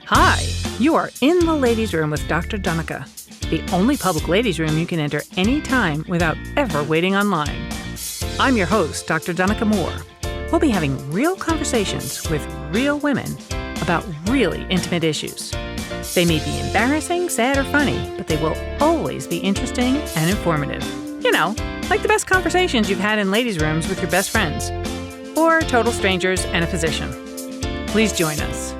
Hi, you are in the ladies' room with Dr. Donica, the only public ladies' room you can enter anytime without ever waiting online. I'm your host, Dr. Donica Moore. We'll be having real conversations with real women about really intimate issues. They may be embarrassing, sad, or funny, but they will always be interesting and informative. You know, like the best conversations you've had in ladies' rooms with your best friends, or total strangers and a physician. Please join us.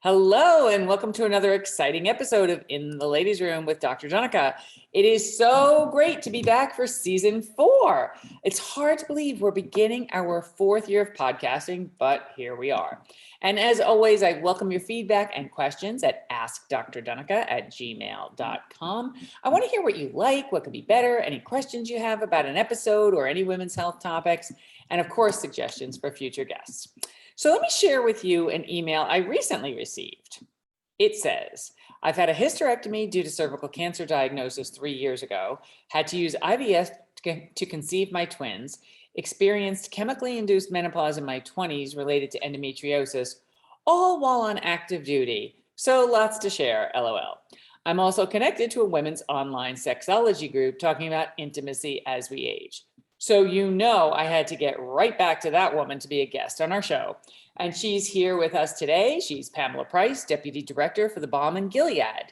Hello, and welcome to another exciting episode of In the Ladies' Room with Dr. Donica. It is so great to be back for season 4. It's hard to believe we're beginning our 4th year of podcasting, but here we are. And as always, I welcome your feedback and questions at askdrdonica@gmail.com. I want to hear what you like, what could be better, any questions you have about an episode or any women's health topics, and of course, suggestions for future guests. So let me share with you an email I recently received. It says, I've had a hysterectomy due to cervical cancer diagnosis 3 years ago, had to use IVF to conceive my twins, experienced chemically induced menopause in my 20s related to endometriosis, all while on active duty. So lots to share, LOL. I'm also connected to a women's online sexology group talking about intimacy as we age. So you know I had to get right back to that woman to be a guest on our show. And she's here with us today. She's Pamela Price, Deputy Director for the Balm In Gilead.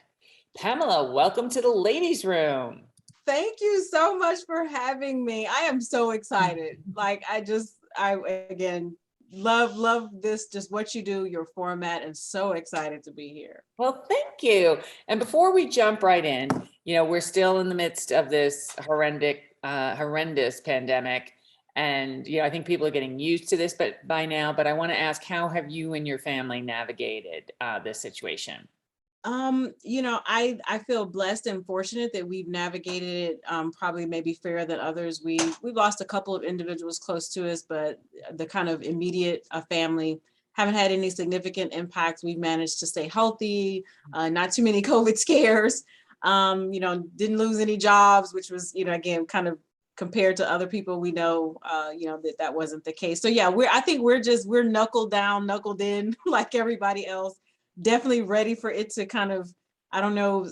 Pamela, welcome to the Ladies' Room. Thank you so much for having me. I am so excited. I again, love this, just what you do, your format, and so excited to be here. Well, thank you. And before we jump right in, we're still in the midst of this horrendous pandemic. And, I think people are getting used to this by now, but I want to ask, how have you and your family navigated this situation? I feel blessed and fortunate that we've navigated it probably maybe fairer than others. We've lost a couple of individuals close to us, but the kind of immediate family haven't had any significant impacts. We've managed to stay healthy, not too many COVID scares, didn't lose any jobs, which was, again, kind of compared to other people we know, that wasn't the case. So yeah, I think we're knuckled down, knuckled in like everybody else. Definitely ready for it to kind of,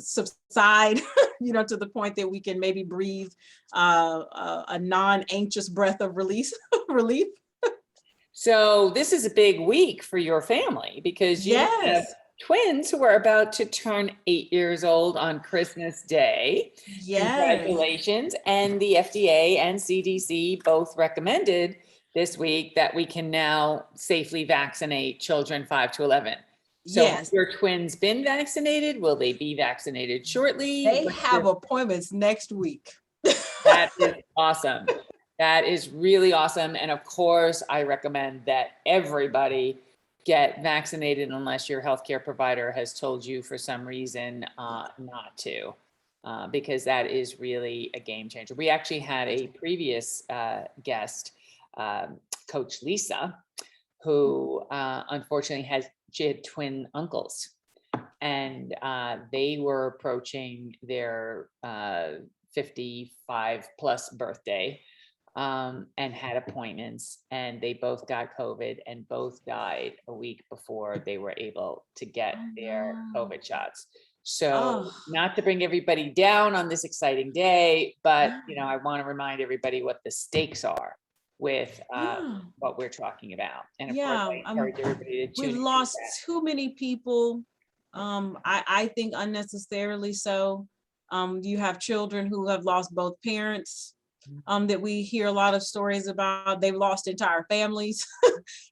subside, to the point that we can maybe breathe a non-anxious breath of relief. So this is a big week for your family because you have twins who are about to turn 8 years old on Christmas Day. Yes. Congratulations. And the FDA and CDC both recommended this week that we can now safely vaccinate children 5 to 11. So have your twins been vaccinated? Will they be vaccinated shortly? They have appointments next week. That is awesome. That is really awesome. And of course, I recommend that everybody get vaccinated unless your healthcare provider has told you for some reason not to, because that is really a game changer. We actually had a previous guest, Coach Lisa, who unfortunately she had twin uncles, and they were approaching their 55 plus birthday. And had appointments, and they both got COVID and both died a week before they were able to get their COVID shots. So not to bring everybody down on this exciting day, but I want to remind everybody what the stakes are with what we're talking about. And of course, I encourage everybody to tune in. We've lost too many people. I think unnecessarily so. You have children who have lost both parents. That we hear a lot of stories about. They've lost entire families,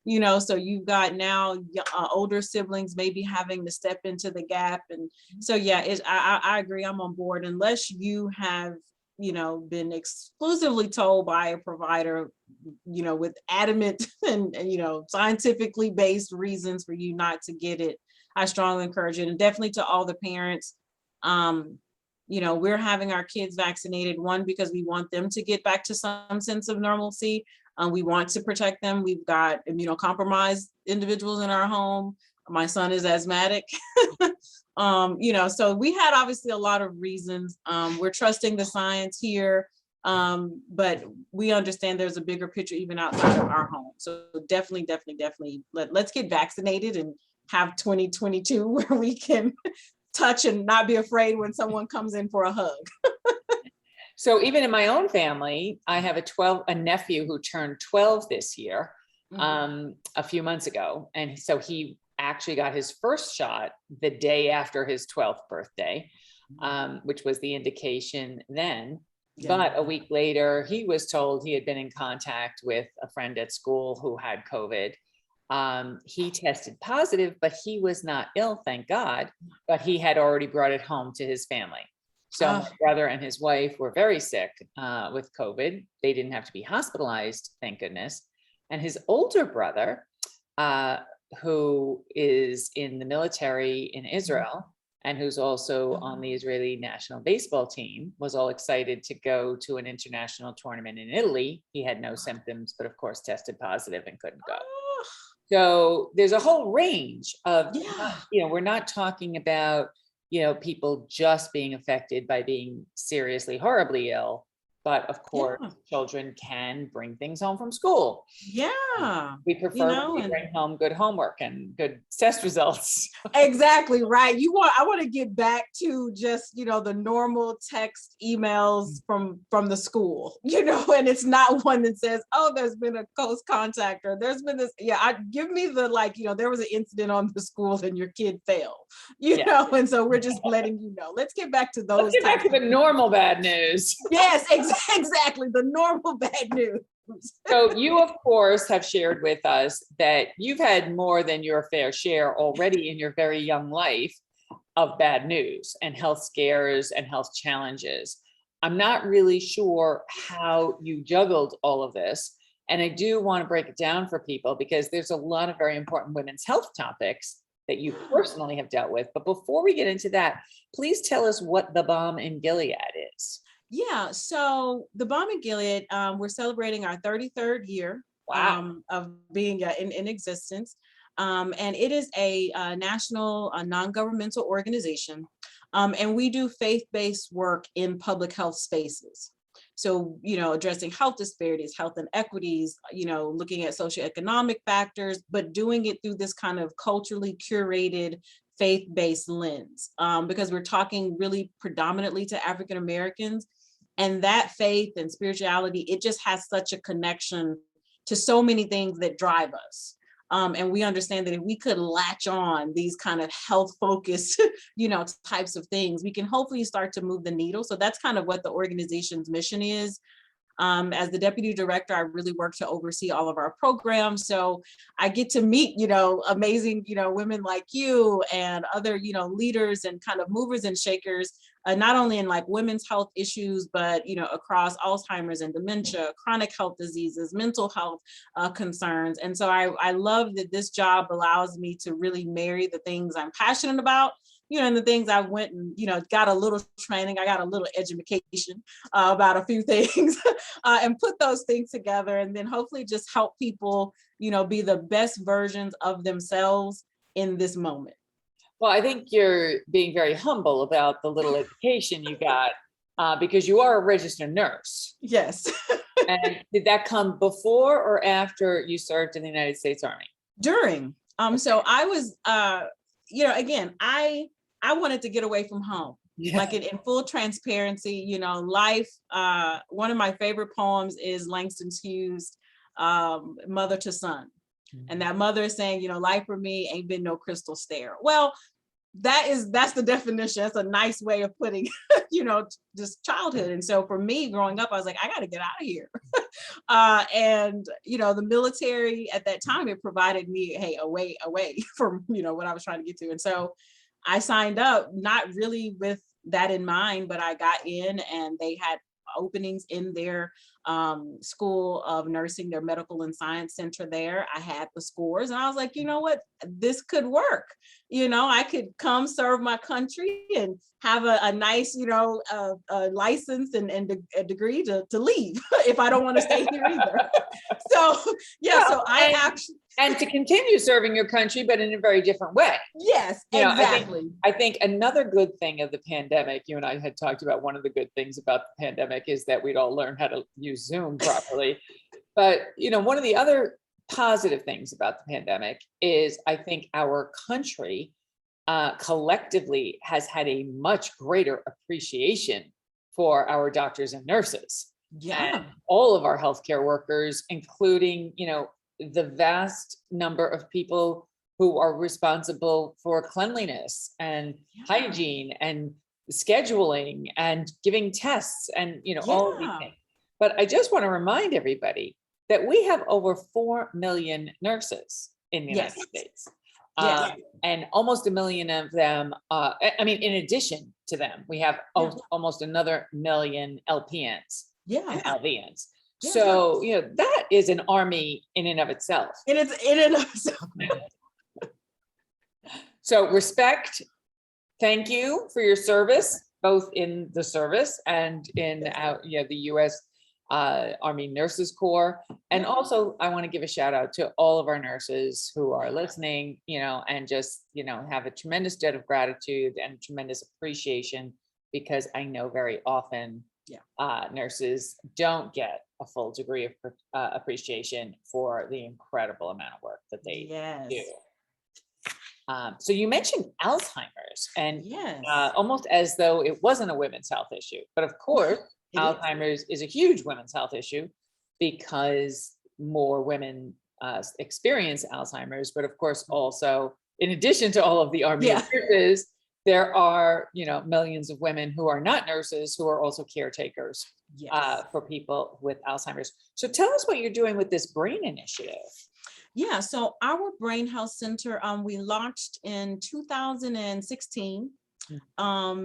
so you've got now older siblings maybe having to step into the gap. And so, I agree. I'm on board. Unless you have, been exclusively told by a provider, with adamant and scientifically based reasons for you not to get it, I strongly encourage it. And definitely to all the parents, we're having our kids vaccinated, one, because we want them to get back to some sense of normalcy. We want to protect them. We've got immunocompromised individuals in our home. My son is asthmatic. So we had obviously a lot of reasons. We're trusting the science here, but we understand there's a bigger picture even outside of our home. So definitely, let's get vaccinated and have 2022 where we can touch and not be afraid when someone comes in for a hug. So even in my own family, I have a nephew who turned 12 this year, a few months ago. And so he actually got his first shot the day after his 12th birthday, which was the indication then. Yeah. But a week later, he was told he had been in contact with a friend at school who had COVID. He tested positive, but he was not ill, thank God, but he had already brought it home to his family. So my brother and his wife were very sick with COVID. They didn't have to be hospitalized, thank goodness. And his older brother, who is in the military in Israel and who's also on the Israeli national baseball team, was all excited to go to an international tournament in Italy. He had no symptoms, but of course tested positive and couldn't go. So there's a whole range of, we're not talking about, people just being affected by being seriously, horribly ill. But of course, children can bring things home from school. Yeah. We prefer to bring home good homework and good test results. Exactly, right. I want to get back to just, the normal text emails from the school, and it's not one that says, oh, there's been a close contact or there's been this. Yeah, give me the, there was an incident on the school and your kid fell, and so we're just letting you know. Let's get back to those. Let's get back to the normal bad news. Yes, exactly. The normal bad news. So you, of course, have shared with us that you've had more than your fair share already in your very young life of bad news and health scares and health challenges. I'm not really sure how you juggled all of this. And I do want to break it down for people because there's a lot of very important women's health topics that you personally have dealt with. But before we get into that, please tell us what the Balm in Gilead is. Yeah, so the Balm in Gilead, we're celebrating our 33rd year of being in existence. And it is a national non-governmental organization. And we do faith-based work in public health spaces. So, addressing health disparities, health inequities, looking at socioeconomic factors, but doing it through this kind of culturally curated faith-based lens, because we're talking really predominantly to African Americans. And that faith and spirituality, it just has such a connection to so many things that drive us. And we understand that if we could latch on these kind of health focused, types of things, we can hopefully start to move the needle. So that's kind of what the organization's mission is. As the deputy director, I really work to oversee all of our programs. So I get to meet, amazing, women like you and other, leaders and kind of movers and shakers, not only in like women's health issues, but, across Alzheimer's and dementia, chronic health diseases, mental health concerns. And so I love that this job allows me to really marry the things I'm passionate about, and the things I went and, got a little training, I got a little education about a few things and put those things together and then hopefully just help people, be the best versions of themselves in this moment. Well, I think you're being very humble about the little education you got because you are a registered nurse. Yes. And did that come before or after you served in the United States Army? During. So I was, again, I wanted to get away from home, like in full transparency, life. One of my favorite poems is Langston Hughes' Mother to Son. And that mother is saying, life for me ain't been no crystal stair. Well, that's the definition. That's a nice way of putting, just childhood. And so for me growing up, I was like, I got to get out of here. And, the military at that time, it provided me, hey, away from, what I was trying to get to. And so I signed up, not really with that in mind, but I got in and they had openings in their school of nursing, their medical and science center there. I had the scores and I was like, you know what, this could work. I could come serve my country and have a nice, a license and a degree to leave if I don't want to stay here either. So, so I actually. And to continue serving your country, but in a very different way. Yes, exactly. I think another good thing of the pandemic, you and I had talked about one of the good things about the pandemic is that we'd all learn how to use Zoom properly. But, one of the other positive things about the pandemic is I think our country collectively has had a much greater appreciation for our doctors and nurses. Yeah. And all of our healthcare workers, including, the vast number of people who are responsible for cleanliness and hygiene and scheduling and giving tests and, all of these things. But I just want to remind everybody that we have over 4 million nurses in the United States. And almost 1 million of them, in addition to them, we have almost another million LPNs and LVNs. So, that is an army in and of itself. So respect, thank you for your service, both in the service and in the U.S. Army Nurses Corps. And also I want to give a shout out to all of our nurses who are listening, and just, have a tremendous debt of gratitude and tremendous appreciation, because I know very often nurses don't get a full degree of appreciation for the incredible amount of work that they do. So you mentioned Alzheimer's, and almost as though it wasn't a women's health issue, but of course, Alzheimer's is a huge women's health issue because more women experience Alzheimer's. But of course, also, in addition to all of the Army of nurses, there are, millions of women who are not nurses who are also caretakers for people with Alzheimer's. So tell us what you're doing with this brain initiative. Yeah, so our Brain Health Center, we launched in 2016.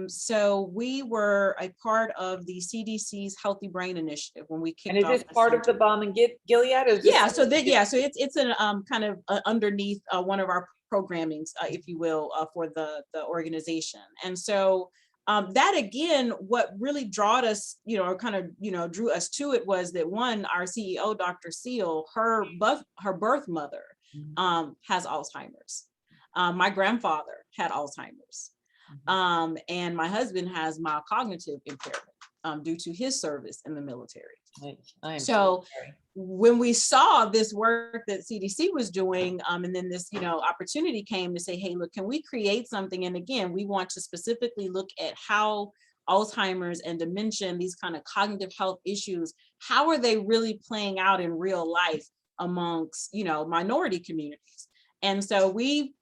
So we were a part of the CDC's Healthy Brain Initiative when we kicked off. And is this part of the Balm In Gilead? So it's an kind of underneath one of our programmings, if you will, for the organization. And so that again, what really drawed us, drew us to it was that one, our CEO, Dr. Seal, her birth mother has Alzheimer's. My grandfather had Alzheimer's. And my husband has mild cognitive impairment due to his service in the military. So when we saw this work that CDC was doing, and then this, opportunity came to say, hey, look, can we create something? And again, we want to specifically look at how Alzheimer's and dementia and these kind of cognitive health issues, how are they really playing out in real life amongst, minority communities? And so we,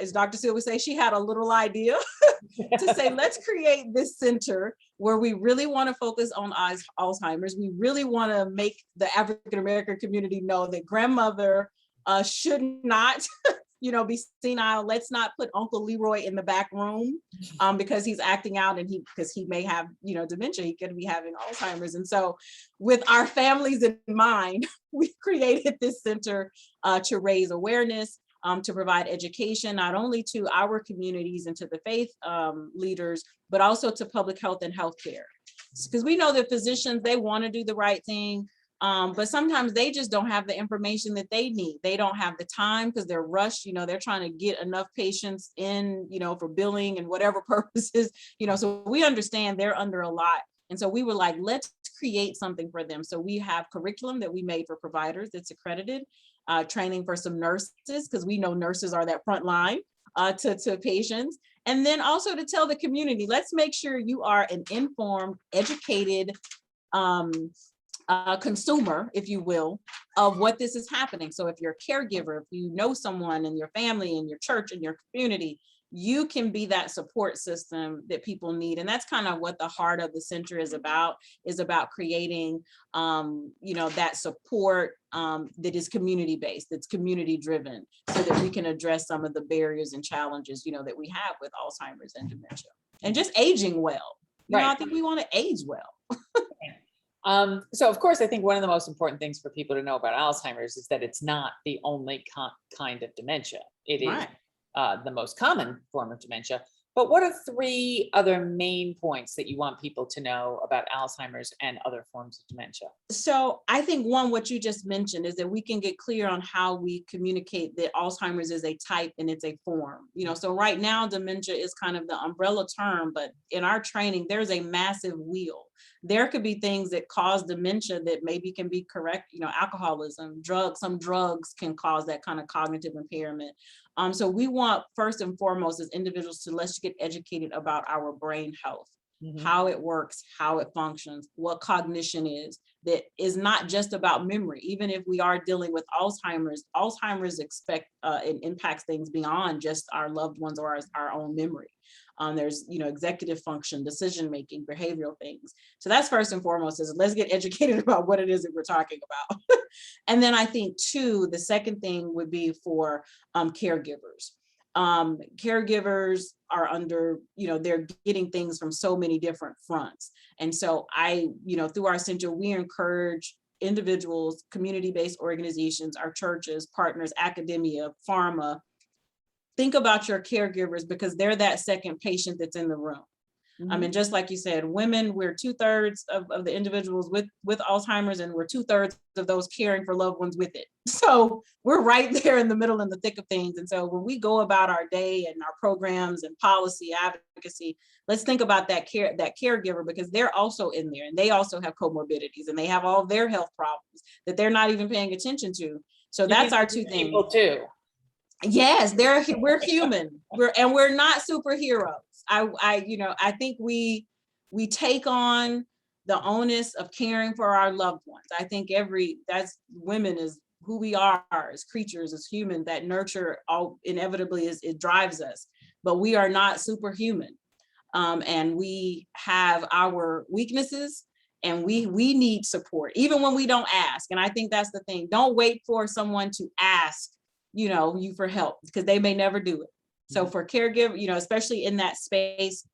as Dr. Seal would say, she had a little idea to say, let's create this center where we really want to focus on Alzheimer's. We really want to make the African-American community know that grandmother should not, be senile. Let's not put Uncle Leroy in the back room because he's acting out and because he may have, dementia. He could be having Alzheimer's. And so with our families in mind, we created this center to raise awareness, to provide education, not only to our communities and to the faith leaders, but also to public health and healthcare. Because we know that physicians, they want to do the right thing, but sometimes they just don't have the information that they need. They don't have the time because they're rushed, they're trying to get enough patients in, for billing and whatever purposes, so we understand they're under a lot. And so we were like, let's create something for them. So we have curriculum that we made for providers that's accredited, training for some nurses, because we know nurses are that front line to patients. And then also to tell the community, let's make sure you are an informed, educated consumer, if you will, of what this is happening. So if you're a caregiver, if you know someone in your family, in your church, in your community, you can be that support system that people need. And that's kind of what the heart of the center is about creating, that support that is community-based, that's community-driven, so that we can address some of the barriers and challenges, that we have with Alzheimer's and dementia. And just aging well. I think we want to age well. So of course, I think one of the most important things for people to know about Alzheimer's is that it's not the only kind of dementia. It is the most common form of dementia. But what are 3 other main points that you want people to know about Alzheimer's and other forms of dementia? So I think one, what you just mentioned is that we can get clear on how we communicate that Alzheimer's is a type and it's a form. So right now dementia is kind of the umbrella term, but in our training, there's a massive wheel. there could be things that cause dementia that maybe can be correct, alcoholism, drugs, some drugs can cause that kind of cognitive impairment. So we want, first and foremost, as individuals, to let's get educated about our brain health, how it works, how it functions, what cognition is, that is not just about memory. Even if we are dealing with Alzheimer's it impacts things beyond just our loved ones or our own memory. There's, executive function, decision-making, behavioral things. So that's first and foremost, is let's get educated about what it is that we're talking about. And then I think too, the second thing would be for caregivers. Caregivers are under, they're getting things from so many different fronts. And so through our center, we encourage individuals, community-based organizations, our churches, partners, academia, pharma, think about your caregivers, because they're that second patient that's in the room. I mean, just like you said, women, we're 2/3 of the individuals with Alzheimer's, and we're 2/3 of those caring for loved ones with it. So we're right there in the middle, in the thick of things. And so when we go about our day and our programs and policy advocacy, let's think about that caregiver, because they're also in there, and they also have comorbidities, and they have all their health problems that they're not even paying attention to. So that's our two things. People too. Yes, we're human. We're not superheroes. I think we take on the onus of caring for our loved ones. I think women is who we are as creatures, as humans, that nurture all inevitably it drives us, but we are not superhuman. And we have our weaknesses, and we need support, even when we don't ask. And I think that's the thing. Don't wait for someone to ask you for help, because they may never do it. So for caregiver, especially in that space,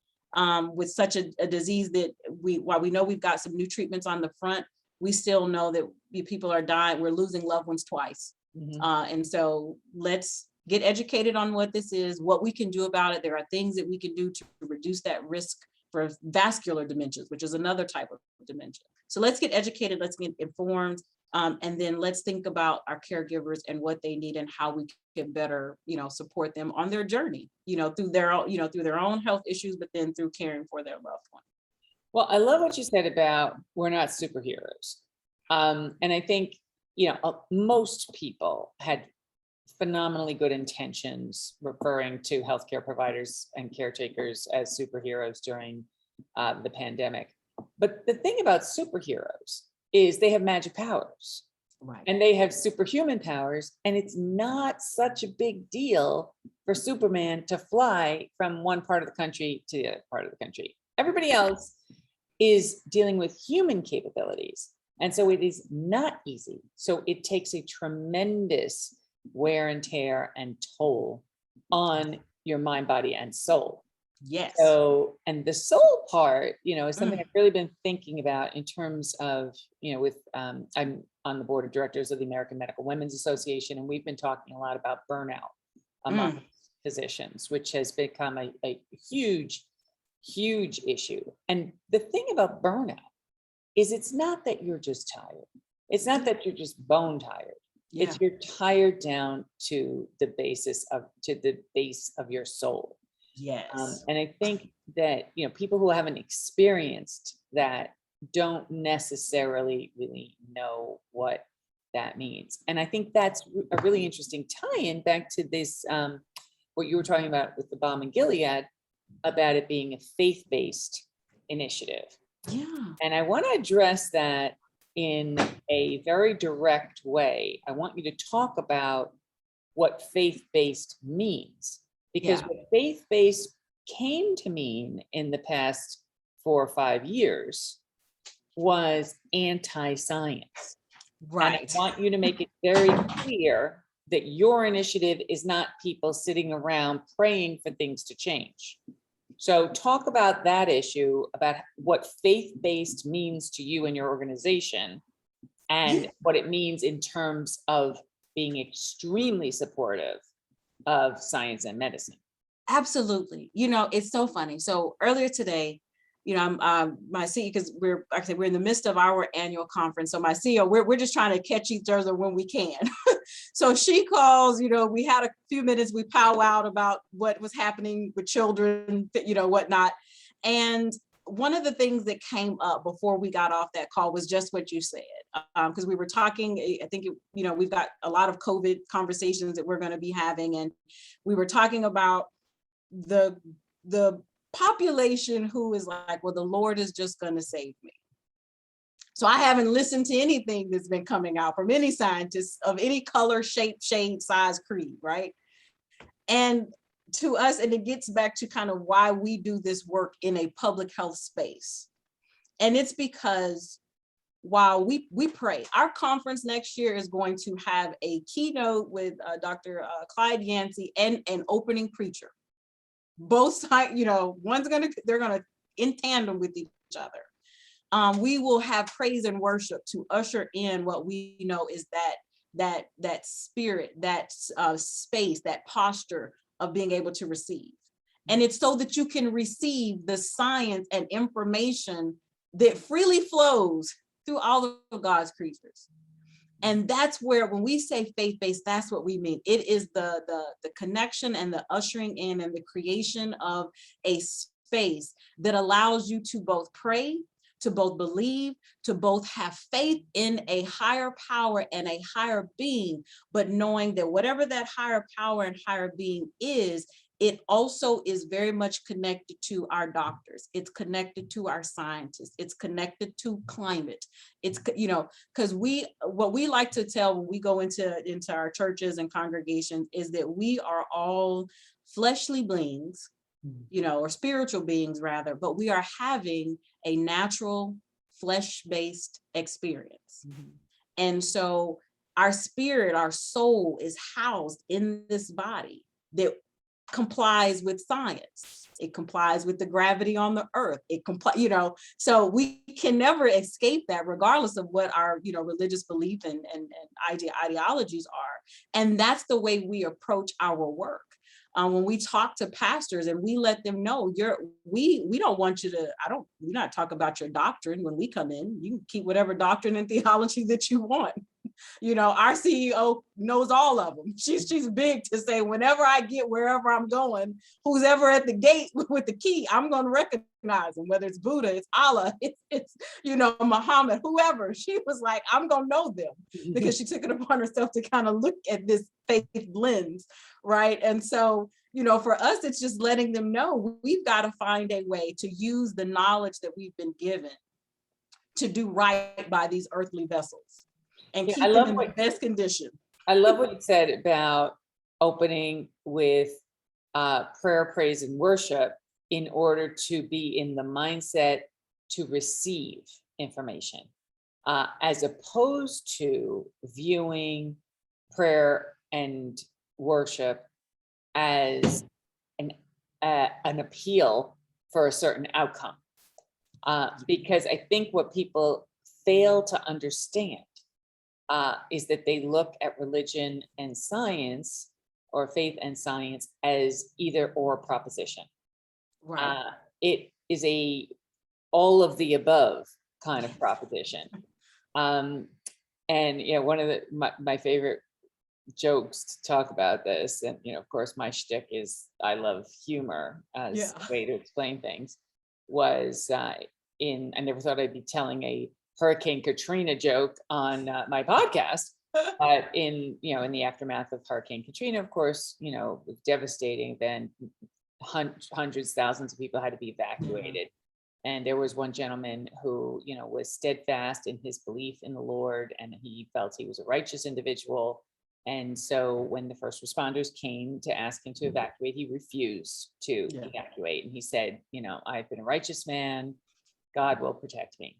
with such a disease that while we know we've got some new treatments on the front, we still know that people are dying. We're losing loved ones twice. And so let's get educated on what this is, what we can do about it. There are things that we can do to reduce that risk for vascular dementias, which is another type of dementia. So let's get educated, let's get informed. And then let's think about our caregivers and what they need, and how we can better, support them on their journey, through their own health issues, but then through caring for their loved one. Well, I love what you said about we're not superheroes. And I think, most people had phenomenally good intentions referring to healthcare providers and caretakers as superheroes during the pandemic. But the thing about superheroes is they have magic powers, right? And they have superhuman powers, and it's not such a big deal for Superman to fly from one part of the country to the other part of the country. Everybody else is dealing with human capabilities, and so it is not easy. So it takes a tremendous wear and tear and toll on your mind, body, and soul. Yes. So, and the soul part, is something I've really been thinking about in terms of, I'm on the board of directors of the American Medical Women's Association, and we've been talking a lot about burnout among physicians, which has become a huge, huge issue. And the thing about burnout is it's not that you're just tired. It's not that you're just bone tired. Yeah. It's you're tired down to the base of your soul. Yes. And I think that, people who haven't experienced that don't necessarily really know what that means. And I think that's a really interesting tie-in back to this, what you were talking about with the Balm In Gilead, about it being a faith-based initiative. Yeah. And I want to address that in a very direct way. I want you to talk about what faith-based means. Because what faith-based came to mean in the past 4 or 5 years was anti-science. Right. And I want you to make it very clear that your initiative is not people sitting around praying for things to change. So talk about that issue, about what faith-based means to you and your organization, and what it means in terms of being extremely supportive of science and medicine. Absolutely. It's so funny. So earlier today, I'm my CEO, because we're in the midst of our annual conference. So my CEO, we're just trying to catch each other when we can. So she calls, we had a few minutes, we powwowed about what was happening with children, whatnot. And one of the things that came up before we got off that call was just what you said, because we were talking, I think, we've got a lot of COVID conversations that we're going to be having, and we were talking about the population who is like, well, the Lord is just going to save me. So I haven't listened to anything that's been coming out from any scientists of any color, shape, shade, size, creed, right? And to us, and it gets back to kind of why we do this work in a public health space. And it's because while we pray, our conference next year is going to have a keynote with Dr. Clyde Yancey and an opening preacher. Both sides, they're gonna in tandem with each other. We will have praise and worship to usher in what we know is that spirit, that space, that posture of being able to receive. And it's so that you can receive the science and information that freely flows through all of God's creatures. And that's where, when we say faith-based, that's what we mean. It is the connection and the ushering in and the creation of a space that allows you to both pray, to both believe, to both have faith in a higher power and a higher being, but knowing that whatever that higher power and higher being is, it also is very much connected to our doctors. It's connected to our scientists. It's connected to climate. It's, because what we like to tell when we go into our churches and congregations is that we are all fleshly beings, or spiritual beings rather, but we are having a natural flesh-based experience. And so our spirit, our soul is housed in this body that complies with science. It complies with the gravity on the earth. It so we can never escape that, regardless of what our, religious belief and ideologies are. And that's the way we approach our work. When we talk to pastors and we let them know, we don't want you to, we're not talk about your doctrine when we come in. You can keep whatever doctrine and theology that you want. Our CEO knows all of them. She's big to say, whenever I get wherever I'm going, who's ever at the gate with the key, I'm going to recognize them, whether it's Buddha, it's Allah, it's Muhammad, whoever. She was like, I'm going to know them, because she took it upon herself to kind of look at this faith lens, right? And so, for us, it's just letting them know we've got to find a way to use the knowledge that we've been given to do right by these earthly vessels and keep them in the best condition. I love what you said about opening with prayer, praise, and worship in order to be in the mindset to receive information, as opposed to viewing prayer and worship as an appeal for a certain outcome. Because I think what people fail to understand is that they look at religion and science, or faith and science, as either or proposition. Right. It is all of the above kind of proposition. And one of my favorite jokes to talk about this, and of course my shtick is I love humor as a way to explain things, was I never thought I'd be telling a Hurricane Katrina joke on my podcast, but in the aftermath of Hurricane Katrina, of course, it was devastating. Then hundreds, thousands of people had to be evacuated. And there was one gentleman who, was steadfast in his belief in the Lord, and he felt he was a righteous individual. And so when the first responders came to ask him to evacuate, he refused to evacuate. And he said, I've been a righteous man. God will protect me.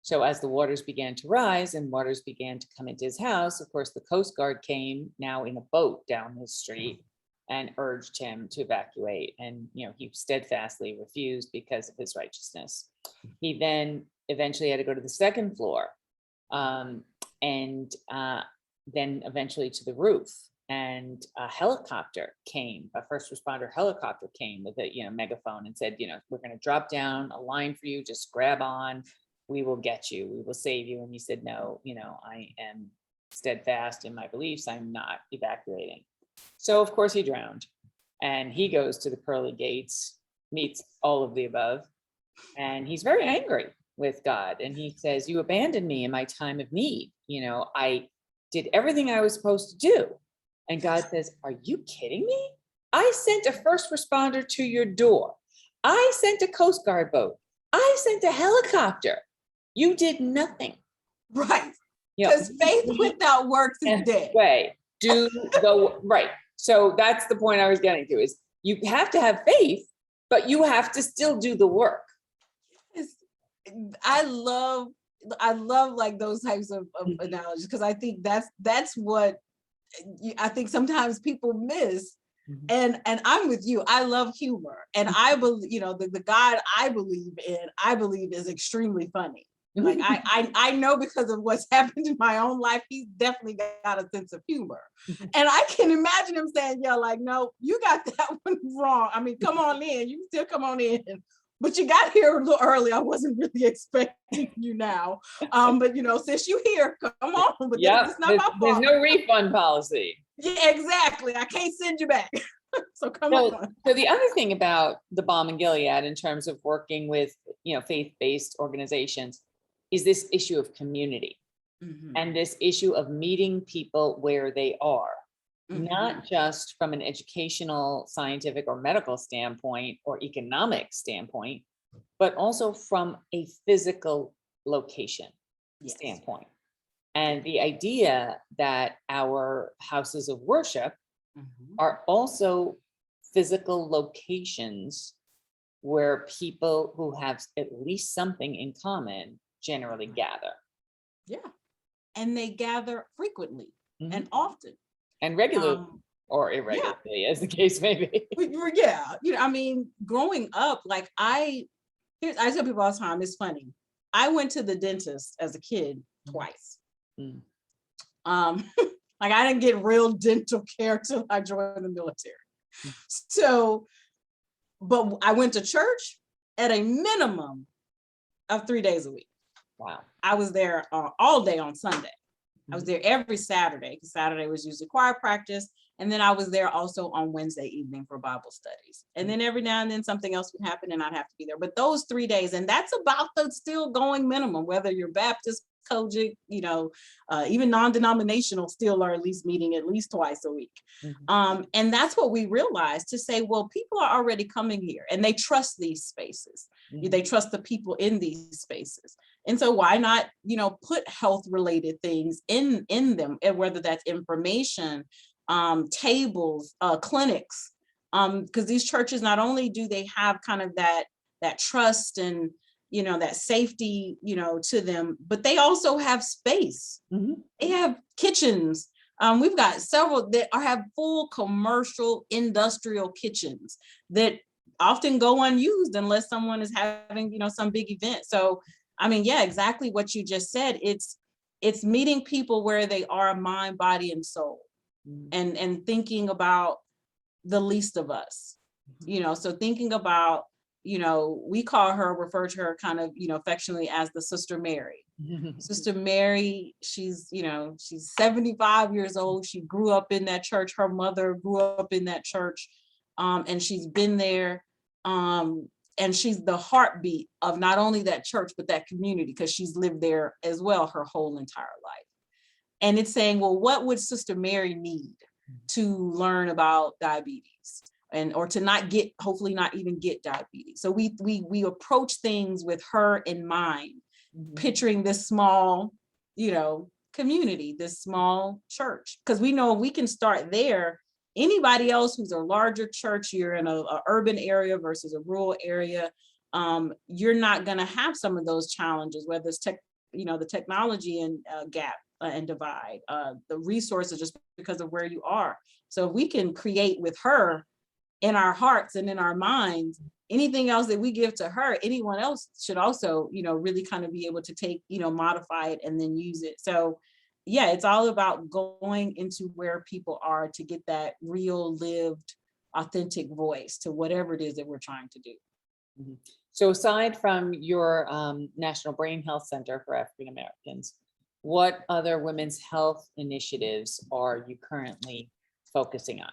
So as the waters began to rise and waters began to come into his house, of course, the Coast Guard came now in a boat down his street and urged him to evacuate. And, he steadfastly refused because of his righteousness. He then eventually had to go to the second floor, and then eventually to the roof. And a helicopter came, a first responder helicopter came with a megaphone and said, we're going to drop down a line for you, just grab on. We will get you, we will save you. And he said, no, I am steadfast in my beliefs. I'm not evacuating. So of course he drowned, and he goes to the pearly gates, meets all of the above, And he's very angry with God. And he says, you abandoned me in my time of need. I did everything I was supposed to do. And God says, are you kidding me? I sent a first responder to your door. I sent a Coast Guard boat. I sent a helicopter. You did nothing. Right. You know, Because faith without works is dead. way, do the right. So that's the point I was getting to, is you have to have faith, but you have to still do the work. I love like those types of analogies, because I think that's what I think sometimes people miss. And I'm with you. I love humor, and I believe, the God I believe is extremely funny. Like I know, because of what's happened in my own life, he's definitely got a sense of humor. And I can imagine him saying, yeah, like, no, you got that one wrong. I mean, come on in, you can still come on in, but you got here a little early. I wasn't really expecting you now. But since you here, come on. But it's not my fault. There's no refund policy. Yeah, exactly. I can't send you back. So come on. So the other thing about the Balm in Gilead, in terms of working with, faith-based organizations, is this issue of community, and this issue of meeting people where they are, not just from an educational, scientific, or medical standpoint, or economic standpoint, but also from a physical location standpoint. And the idea that our houses of worship are also physical locations where people who have at least something in common generally gather. Yeah. And they gather frequently and often. And regularly or irregularly, as the case may be. Yeah. I mean, growing up, like I tell people all the time, it's funny. I went to the dentist as a kid twice. Like I didn't get real dental care till I joined the military. So, but I went to church at a minimum of 3 days a week. Wow. I was there all day on Sunday. I was there every Saturday, because Saturday was usually choir practice. And then I was there also on Wednesday evening for Bible studies. And then every now and then something else would happen and I'd have to be there. But those 3 days, and that's about the still going minimum, whether you're Baptist, Kojic, even non-denominational, still are at least meeting at least twice a week. And that's what we realized, to say, well, people are already coming here and they trust these spaces. They trust the people in these spaces. And so why not, put health related things in them, and whether that's information, tables, clinics, because these churches, not only do they have kind of that trust and that safety, to them, but they also have space. They have kitchens. We've got several that have full commercial industrial kitchens that often go unused unless someone is having, some big event. So, I mean, yeah, exactly what you just said. It's meeting people where they are, mind, body, and soul, and thinking about the least of us, so thinking about, we refer to her kind of, affectionately as the Sister Mary. Sister Mary, she's 75 years old. She grew up in that church. Her mother grew up in that church. And she's been there. And she's the heartbeat of not only that church, but that community, because she's lived there as well her whole entire life. And it's saying, well, what would Sister Mary need to learn about diabetes, or to hopefully not even get diabetes? So we approach things with her in mind, picturing this small, community, this small church, because we know we can start there. Anybody else who's a larger church, you're in a urban area versus a rural area, you're not going to have some of those challenges, whether it's the technology and gap and divide, the resources, just because of where you are. So if we can create with her in our hearts and in our minds, anything else that we give to her, anyone else should also, really kind of be able to take, modify it and then use it. So yeah, it's all about going into where people are to get that real, lived, authentic voice to whatever it is that we're trying to do. So aside from your National Brain Health Center for African Americans, what other women's health initiatives are you currently focusing on?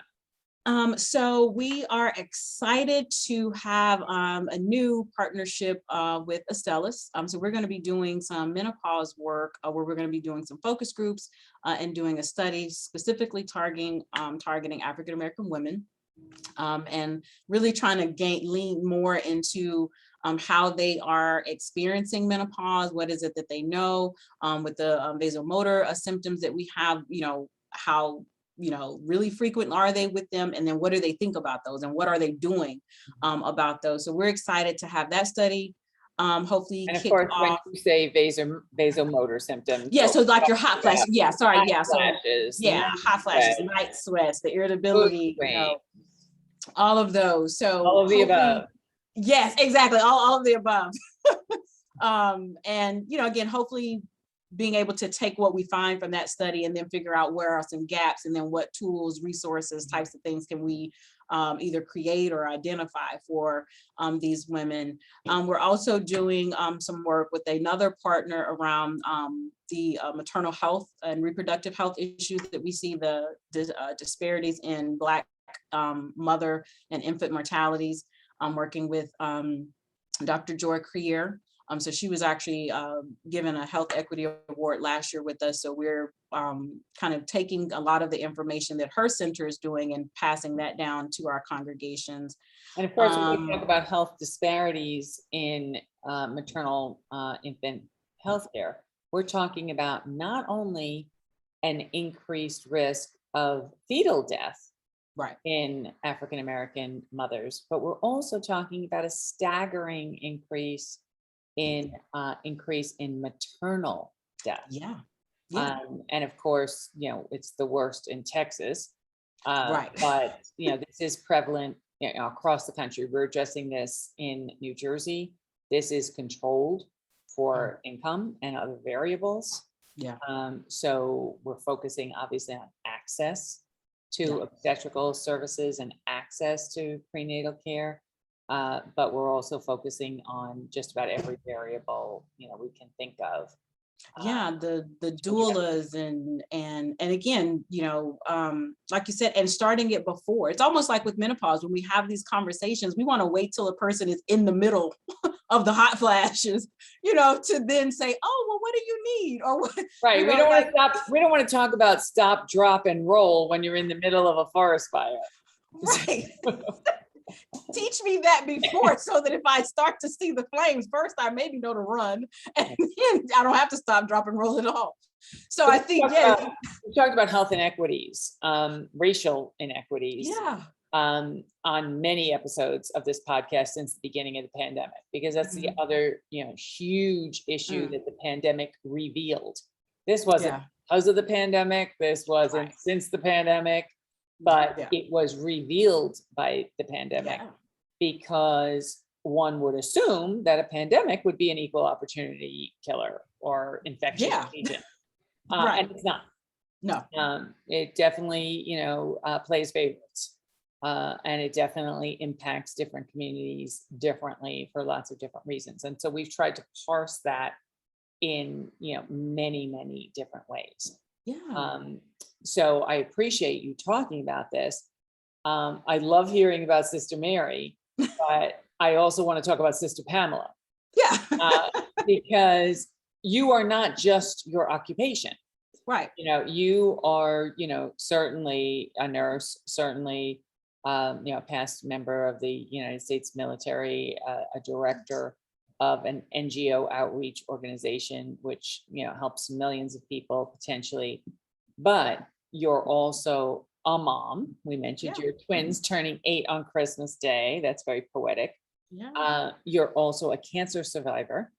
So we are excited to have a new partnership with Astellas. So we're going to be doing some menopause work where we're going to be doing some focus groups and doing a study specifically targeting African American women, and really trying to lean more into how they are experiencing menopause. What is it that they know with the vasomotor symptoms that we have, how really frequent are they with them? And then what do they think about those? And what are they doing about those? So we're excited to have that study hopefully And of kick course, when off. you say vasomotor symptoms. Yeah, so like your hot flashes. Yeah, sorry. Hot Yeah, so flashes, yeah, hot flashes, sweat, night sweats, the mood irritability, swings, all of those. So all of the hopefully, above. yes, exactly, all of the above. And again, hopefully being able to take what we find from that study and then figure out where are some gaps, and then what tools, resources, types of things can we either create or identify for these women. We're also doing some work with another partner around the maternal health and reproductive health issues that we see, the disparities in Black mother and infant mortalities. I'm working with Dr. Joy Creer. So she was actually given a health equity award last year with us. So we're kind of taking a lot of the information that her center is doing and passing that down to our congregations. And of course, when we talk about health disparities in maternal infant healthcare, we're talking about not only an increased risk of fetal death in African American mothers, but we're also talking about a staggering increase in maternal death. And of course, it's the worst in Texas, but this is prevalent across the country. We're addressing this in New Jersey. This is controlled for income and other variables. So we're focusing obviously on access to obstetrical services and access to prenatal care. But we're also focusing on just about every variable we can think of. The doulas and again, like you said, and starting it before. It's almost like with menopause, when we have these conversations, we want to wait till a person is in the middle of the hot flashes, to then say, oh, well, what do you need? Or what? Right. We don't want to stop. We don't want to talk about stop, drop, and roll when you're in the middle of a forest fire. Right. Teach me that before, so that if I start to see the flames first, I maybe know to run, and then I don't have to stop, drop, and roll at all. So I think, we talked about health inequities, racial inequities, on many episodes of this podcast since the beginning of the pandemic, because that's the other, huge issue that the pandemic revealed. This wasn't because of the pandemic. This wasn't since the pandemic. But it was revealed by the pandemic, because one would assume that a pandemic would be an equal opportunity killer or infectious agent. And it's not. No. It definitely, plays favorites. And it definitely impacts different communities differently for lots of different reasons. And so we've tried to parse that in, many, many different ways. So I appreciate you talking about this. I love hearing about Sister Mary, but I also want to talk about Sister Pamela. Because you are not just your occupation. You are, certainly a nurse, certainly, a past member of the United States military, a director of an NGO outreach organization, which, helps millions of people potentially. But you're also a mom. We mentioned your twins turning 8 on Christmas Day. That's very poetic. You're also a cancer survivor.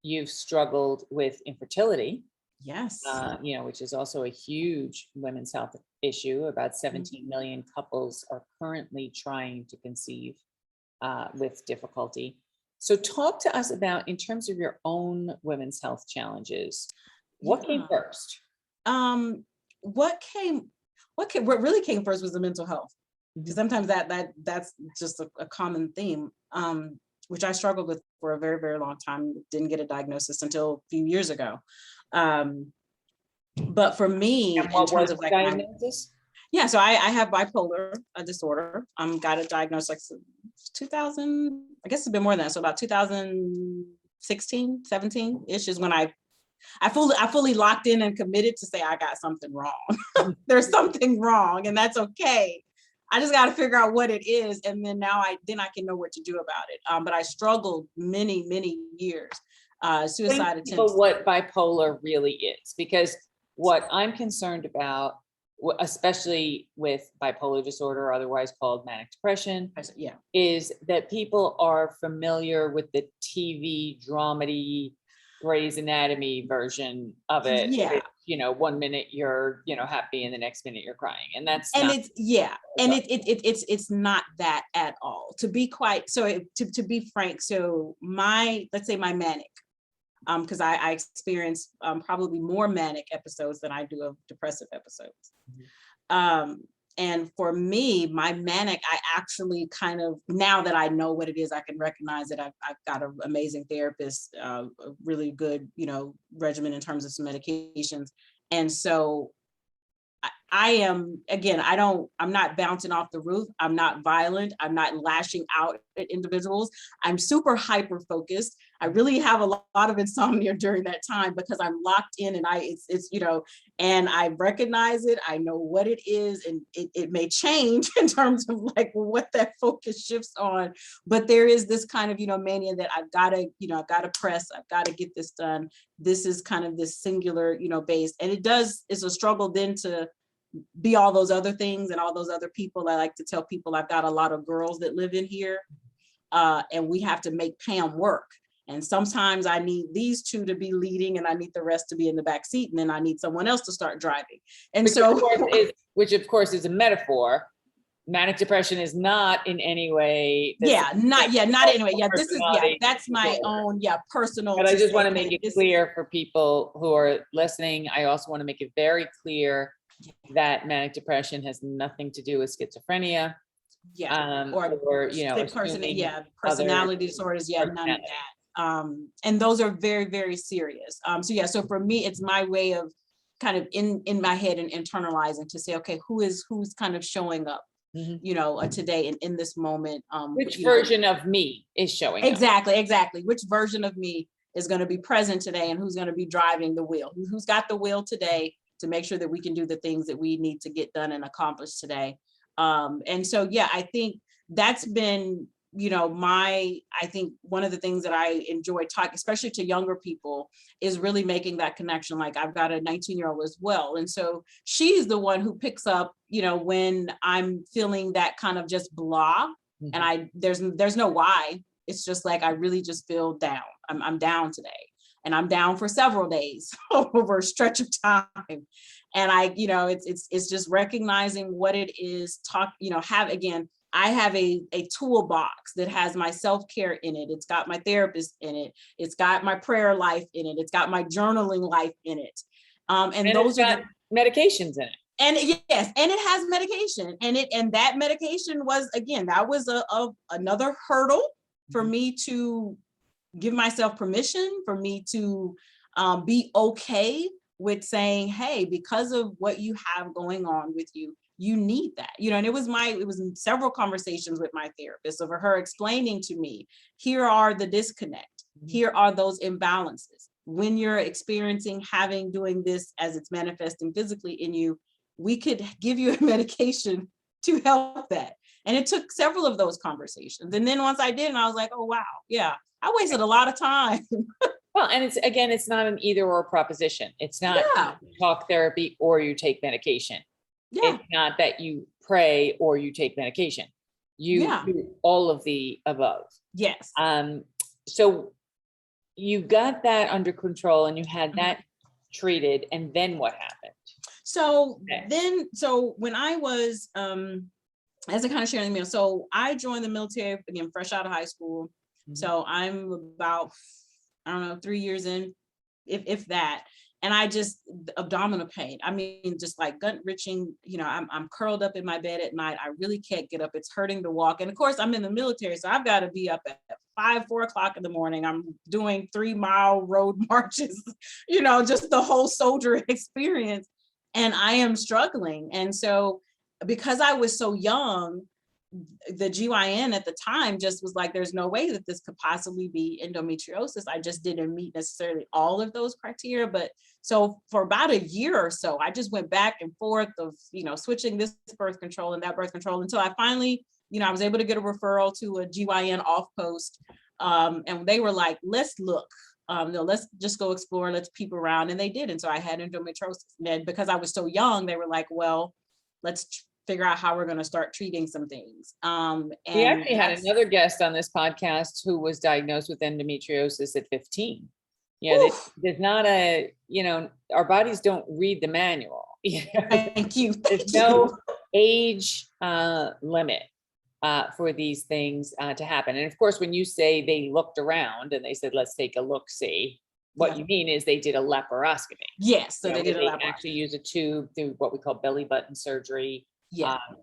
You've struggled with infertility. Which is also a huge women's health issue. About 17 million couples are currently trying to conceive with difficulty. So talk to us about, in terms of your own women's health challenges, what came first? What really came first was the mental health. Because sometimes that's just a common theme, which I struggled with for a very, very long time. Didn't get a diagnosis until a few years ago. But for me, and what was the diagnosis? Yeah, so I have bipolar disorder. Got it diagnosed like 2000, I guess it's been more than that. So about 2016, 17-ish is when I fully locked in and committed to say I got something wrong. There's something wrong, and that's okay. I just got to figure out what it is, and then I can know what to do about it. But I struggled many years. Suicide attempts. What bipolar really is, because what I'm concerned about, especially with bipolar disorder, otherwise called manic depression, Yeah, is that people are familiar with the TV dramedy Grey's Anatomy version of it. yeah. Which, 1 minute you're, happy and the next minute you're crying. And that's And not, it's not that at all. To be to be frank, so let's say my manic, because I experience probably more manic episodes than I do of depressive episodes. And for me, my manic, I actually kind of, now that I know what it is, I can recognize it. I've got an amazing therapist, a really good, regimen in terms of some medications. And so I am, again, I'm not bouncing off the roof. I'm not violent. I'm not lashing out at individuals. I'm super hyper focused. I really have a lot of insomnia during that time because I'm locked in, and and I recognize it. I know what it is, and it may change in terms of like what that focus shifts on. But there is this kind of, mania that I've got to press, I've got to get this done. This is kind of this singular, base. And it's a struggle then to be all those other things and all those other people. I like to tell people I've got a lot of girls that live in here, and we have to make Pam work. And sometimes I need these two to be leading, and I need the rest to be in the back seat, and then I need someone else to start driving. And which of course is a metaphor. Manic depression is not in any way. Not anyway. Yeah, this is, that's my own, personal. But I just want to make it clear for people who are listening. I also want to make it very clear that manic depression has nothing to do with schizophrenia. Or personality disorders. None of that. And those are very, very serious. So for me, it's my way of kind of in my head and internalizing to say, okay, who's kind of showing up, today and in this moment. Which version of me is showing up? Exactly. Which version of me is going to be present today, and who's going to be driving the wheel? Who's got the wheel today to make sure that we can do the things that we need to get done and accomplish today. And so, I think that's been, I think one of the things that I enjoy talking, especially to younger people, is really making that connection. Like I've got a 19-year-old as well. And so she's the one who picks up, when I'm feeling that kind of just blah, and there's no why. It's just like, I really just feel down. I'm down today. And I'm down for several days over a stretch of time. And it's just recognizing what it is, I have a toolbox that has my self-care in it. It's got my therapist in it. It's got my prayer life in it. It's got my journaling life in it. And those are medications in it. And yes, and it has medication, and that medication was, again, that was another hurdle for me to give myself permission, for me to be okay with saying, hey, because of what you have going on with you, you need that, and it was several conversations with my therapist over her explaining to me, here are the disconnect, here are those imbalances. When you're experiencing doing this as it's manifesting physically in you, we could give you a medication to help that. And it took several of those conversations. And then once I did, and I was like, oh, wow, yeah, I wasted a lot of time. Well, and it's not an either or proposition. It's not talk therapy or you take medication. Yeah. It's not that you pray or you take medication. You do all of the above. Yes. So you got that under control and you had that treated, and then what happened? So when I was, as I kind of sharing the meal, so I joined the military, again, fresh out of high school. So I'm about, 3 years in, if that. And I just, abdominal pain. I mean, just like gut wrenching, I'm curled up in my bed at night. I really can't get up. It's hurting to walk. And of course I'm in the military, so I've got to be up at 4 o'clock in the morning. I'm doing 3-mile road marches, just the whole soldier experience. And I am struggling. And so because I was so young, the GYN at the time just was like, there's no way that this could possibly be endometriosis. I just didn't meet necessarily all of those criteria. But so for about a year or so, I just went back and forth of, switching this birth control and that birth control until I finally, I was able to get a referral to a GYN off post. And they were like, let's look, no, let's just go explore, let's peep around. And they did. And so I had endometriosis. And then because I was so young, they were like, well, let's figure out how we're going to start treating some things. And we actually had another guest on this podcast who was diagnosed with endometriosis at 15. Yeah, there's not our bodies don't read the manual. Thank you. There's no age limit for these things to happen. And of course, when you say they looked around and they said, let's take a look, see, what you mean is they did a laparoscopy. Yes, so they did a laparoscopy. Actually use a tube through what we call belly button surgery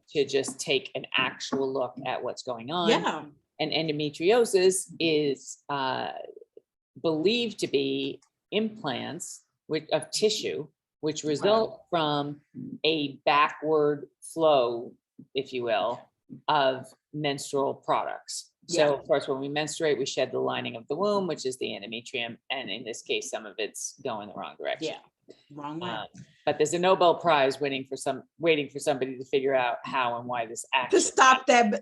to just take an actual look at what's going on. Yeah. And endometriosis is believed to be implants of tissue, which result from a backward flow, if you will, of menstrual products. So of course, when we menstruate, we shed the lining of the womb, which is the endometrium. And in this case, some of it's going the wrong direction. Yeah, wrong way. But there's a Nobel Prize waiting for somebody to figure out how and why this actually to stop that.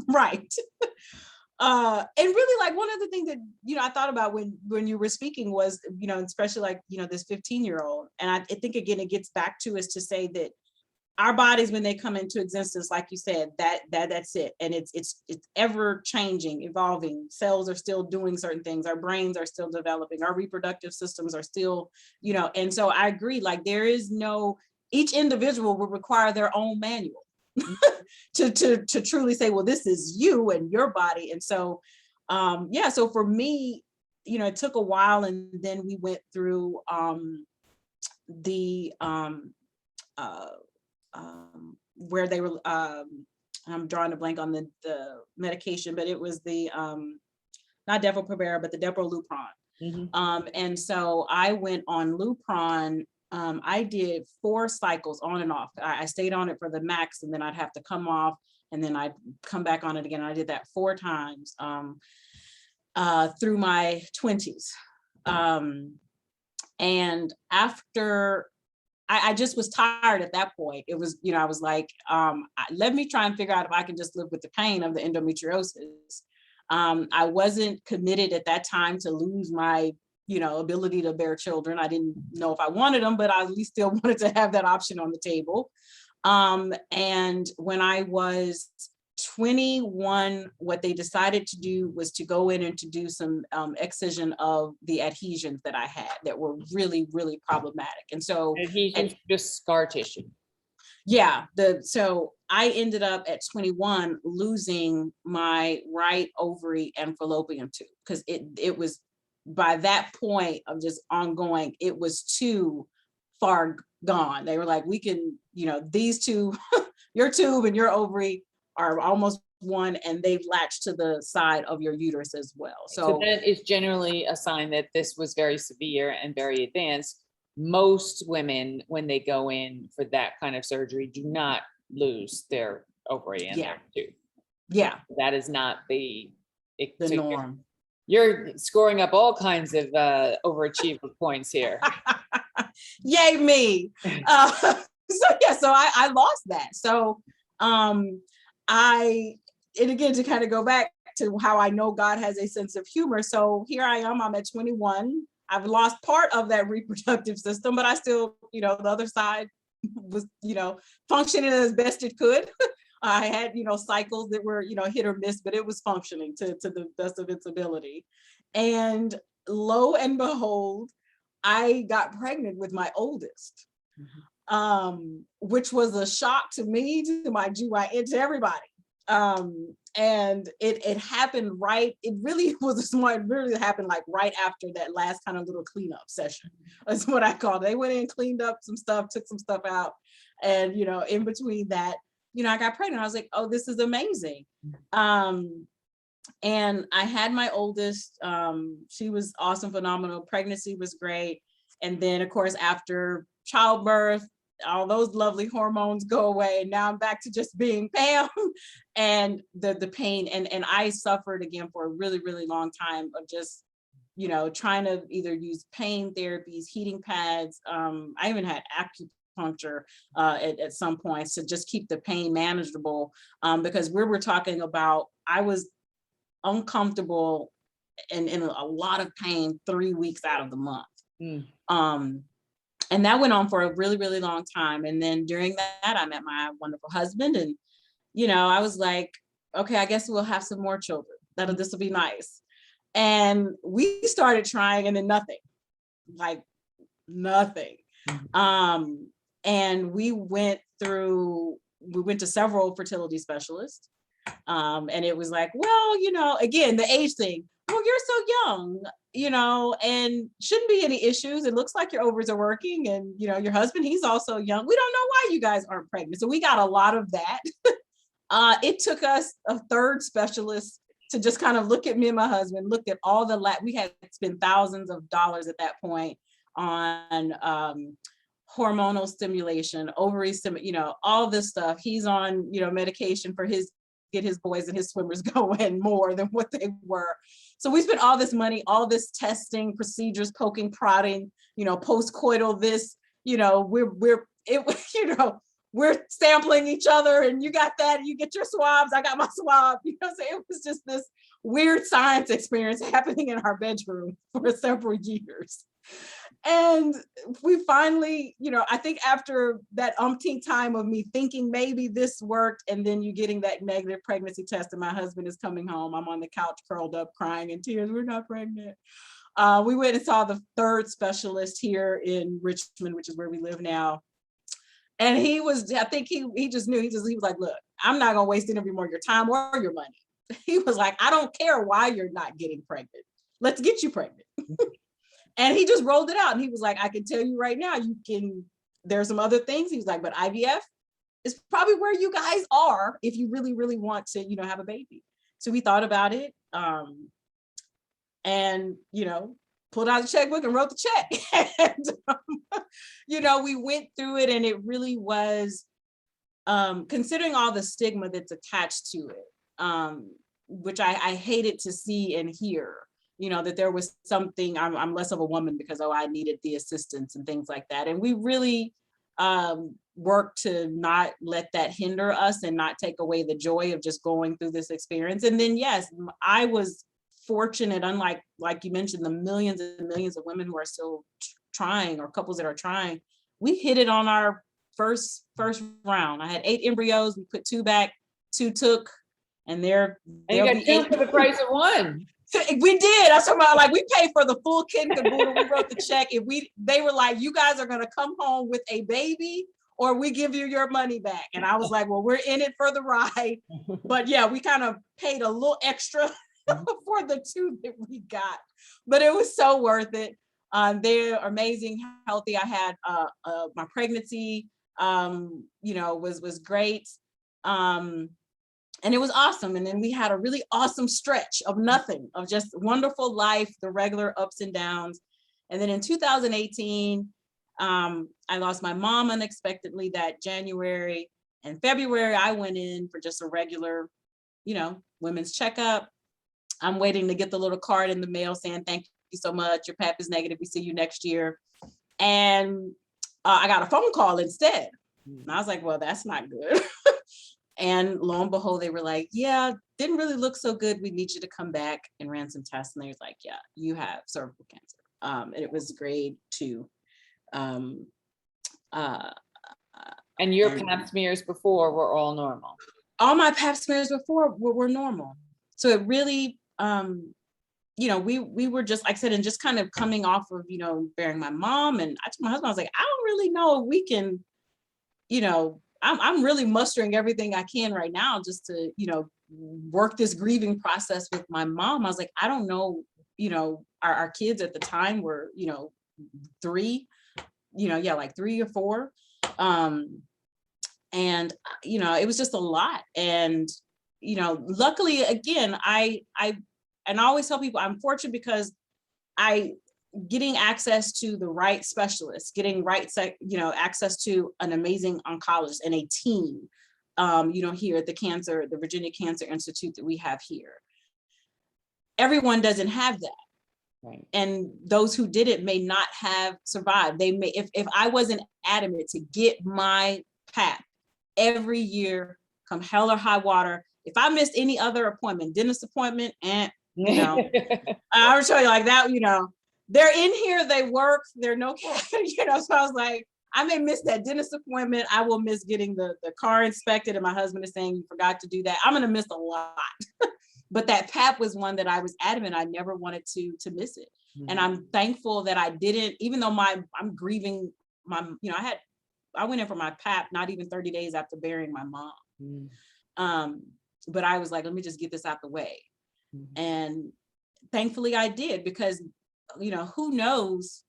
Right. And really, like, one of the things that, I thought about when you were speaking was, especially like, this 15-year-old. And I think, again, it gets back to is to say that our bodies, when they come into existence, like you said, that's it. And it's ever changing, evolving. Cells are still doing certain things. Our brains are still developing. Our reproductive systems are still, and so I agree, like each individual will require their own manual to truly say, well, this is you and your body. And so, so for me, it took a while, and then we went through where they were, I'm drawing a blank on the medication, but it was the, not Depo-Provera, but the Depo-Lupron. Mm-hmm. And so I went on Lupron. I did 4 cycles on and off. I stayed on it for the max, and then I'd have to come off, and then I'd come back on it again. I did that 4 times through my 20s. And after, I just was tired at that point. It was, I was like, let me try and figure out if I can just live with the pain of the endometriosis. I wasn't committed at that time to lose my, ability to bear children. I didn't know if I wanted them, but I at least still wanted to have that option on the table. And when I was 21, what they decided to do was to go in and to do some excision of the adhesions that I had that were really, really problematic. And so adhesions, just scar tissue. Yeah. So I ended up at 21 losing my right ovary and fallopian tube, because it was, by that point of just ongoing, it was too far gone. They were like, we can, these two, your tube and your ovary are almost one, and they've latched to the side of your uterus as well. So that is generally a sign that this was very severe and very advanced. Most women, when they go in for that kind of surgery, do not lose their ovary and their tube. Yeah. That is not the norm. You're scoring up all kinds of overachiever points here. Yay me. So I lost that. So and again, to kind of go back to how I know God has a sense of humor. So here I am, I'm at 21. I've lost part of that reproductive system, but I still, the other side was, functioning as best it could. I had, cycles that were, hit or miss, but it was functioning to the best of its ability. And lo and behold, I got pregnant with my oldest, which was a shock to me, to my GYN, to everybody. And it happened it really happened like right after that last kind of little cleanup session. That's what I call it. They went in, cleaned up some stuff, took some stuff out. And, in between that, I got pregnant. I was like, oh, this is amazing. And I had my oldest, she was awesome, phenomenal. Pregnancy was great. And then of course, after childbirth, all those lovely hormones go away. Now I'm back to just being Pam and the pain. And I suffered again for a really, really long time of just, you know, trying to either use pain therapies, heating pads. I even had acupuncture at some points to just keep the pain manageable, because we were talking about, I was uncomfortable and in a lot of pain 3 weeks out of the month. And that went on for a really, really long time. And then during that, I met my wonderful husband. And, you know, I was like, okay, I guess we'll have some more children. This will be nice. And we started trying, and then nothing, like nothing. And we went to several fertility specialists. And it was like, well, you know, again, the age thing. Well, you're so young, you know, and shouldn't be any issues. It looks like your ovaries are working, and, you know, your husband, he's also young. We don't know why you guys aren't pregnant. So we got a lot of that. It took us a third specialist to just kind of look at me and my husband, looked at all we had spent thousands of dollars at that point on hormonal stimulation, ovary you know, all this stuff. He's on, you know, medication for get his boys and his swimmers going more than what they were. So we spent all this money, all this testing, procedures, poking, prodding, you know, post-coital this, you know, you know, we're sampling each other, and you got that, you get your swabs, I got my swab, you know, so it was just this weird science experience happening in our bedroom for several years. And we finally, you know, I think after that umpteenth time of me thinking maybe this worked, and then you getting that negative pregnancy test, and my husband is coming home, I'm on the couch curled up crying in tears, we're not pregnant. We went and saw the third specialist here in Richmond, which is where we live now. And he was, I think he just knew, he was like, look, I'm not gonna waste any more of your time or your money. He was like, I don't care why you're not getting pregnant. Let's get you pregnant. And he just rolled it out. And he was like, I can tell you right now, there's some other things. He was like, but IVF is probably where you guys are if you really, really want to, you know, have a baby. So we thought about it, and, you know, pulled out the checkbook and wrote the check. And, you know, we went through it, and it really was, considering all the stigma that's attached to it, which I hated to see and hear, you know, that there was something, I'm less of a woman because, oh, I needed the assistance and things like that. And we really worked to not let that hinder us and not take away the joy of just going through this experience. And then, yes, I was fortunate, unlike, like you mentioned, the millions and millions of women who are still trying, or couples that are trying, we hit it on our first round. I had 8 embryos, we put 2 back, 2 took, and you got 2 for the price of 1. We did. I was talking about, like, we paid for the full kit and caboodle. We wrote the check. They were like, you guys are gonna come home with a baby, or we give you your money back. And I was like, well, we're in it for the ride. But yeah, we kind of paid a little extra for the 2 that we got, but it was so worth it. They're amazing, healthy. I had my pregnancy, you know, was great. And it was awesome. And then we had a really awesome stretch of nothing, of just wonderful life, the regular ups and downs. And then in 2018, I lost my mom unexpectedly that January. And February, I went in for just a regular, you know, women's checkup. I'm waiting to get the little card in the mail saying, thank you so much, your Pap is negative, we see you next year. And I got a phone call instead. And I was like, well, that's not good. And lo and behold, they were like, yeah, didn't really look so good. We need you to come back, and ran some tests. And they was like, yeah, you have cervical cancer. And it was grade 2. And your Pap smears before were all normal? All my Pap smears before were normal. So it really, you know, we were just, like I said, and just kind of coming off of, you know, bearing my mom. And I told my husband, I was like, I don't really know if we can, you know, I'm really mustering everything I can right now just to, you know, work this grieving process with my mom. I was like, I don't know, you know, our kids at the time were, you know, 3, you know, yeah, like 3 or 4. And, you know, it was just a lot. And, you know, luckily, again, I always tell people I'm fortunate because getting access to the right specialists, getting access to an amazing oncologist and a team, here at the Virginia Cancer Institute that we have here. Everyone doesn't have that. Right. And those who did it may not have survived. They may, if I wasn't adamant to get my Pap every year, come hell or high water, if I missed any other appointment, dentist appointment, I would show you like that, they're in here, they work, they're no, so I was like, I may miss that dentist appointment. I will miss getting the car inspected. And my husband is saying, you forgot to do that. I'm going to miss a lot. But that Pap was one that I was adamant. I never wanted to miss it. Mm-hmm. And I'm thankful that I didn't, even though I'm grieving I went in for my Pap not even 30 days after burying my mom. Mm-hmm. But I was like, let me just get this out the way. Mm-hmm. And thankfully I did, because, who knows,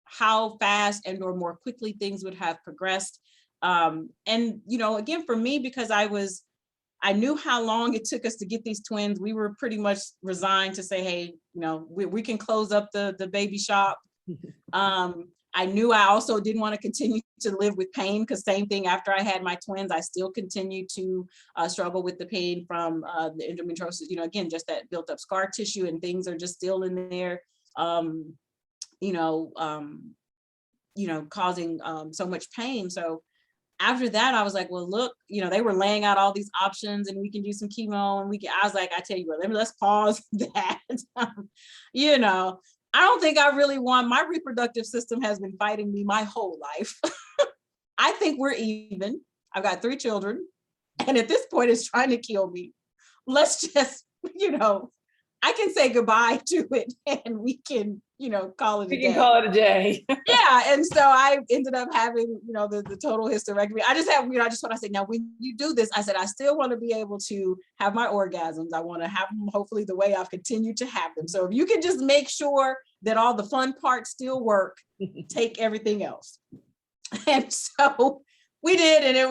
how fast and or more quickly things would have progressed. And, again, for me, because I knew how long it took us to get these twins, we were pretty much resigned to say, hey, we can close up the baby shop. I knew I also didn't want to continue to live with pain, because same thing, after I had my twins, I still continued to struggle with the pain from the endometriosis, again, just that built up scar tissue, and things are just still in there, causing so much pain. So after that, I was like, well, look, they were laying out all these options, and we can do some chemo, and I was like, I tell you what, let's pause that. I don't think I really want, my reproductive system has been fighting me my whole life. I think we're even. I've got 3 children, and at this point it's trying to kill me. Let's just, I can say goodbye to it, and we can, call it a day. We can call it a day. Yeah. And so I ended up having, the total hysterectomy. I just have, I just want to say, now, when you do this, I said, I still want to be able to have my orgasms. I want to have them hopefully the way I've continued to have them. So if you can just make sure that all the fun parts still work, take everything else. And so we did. And it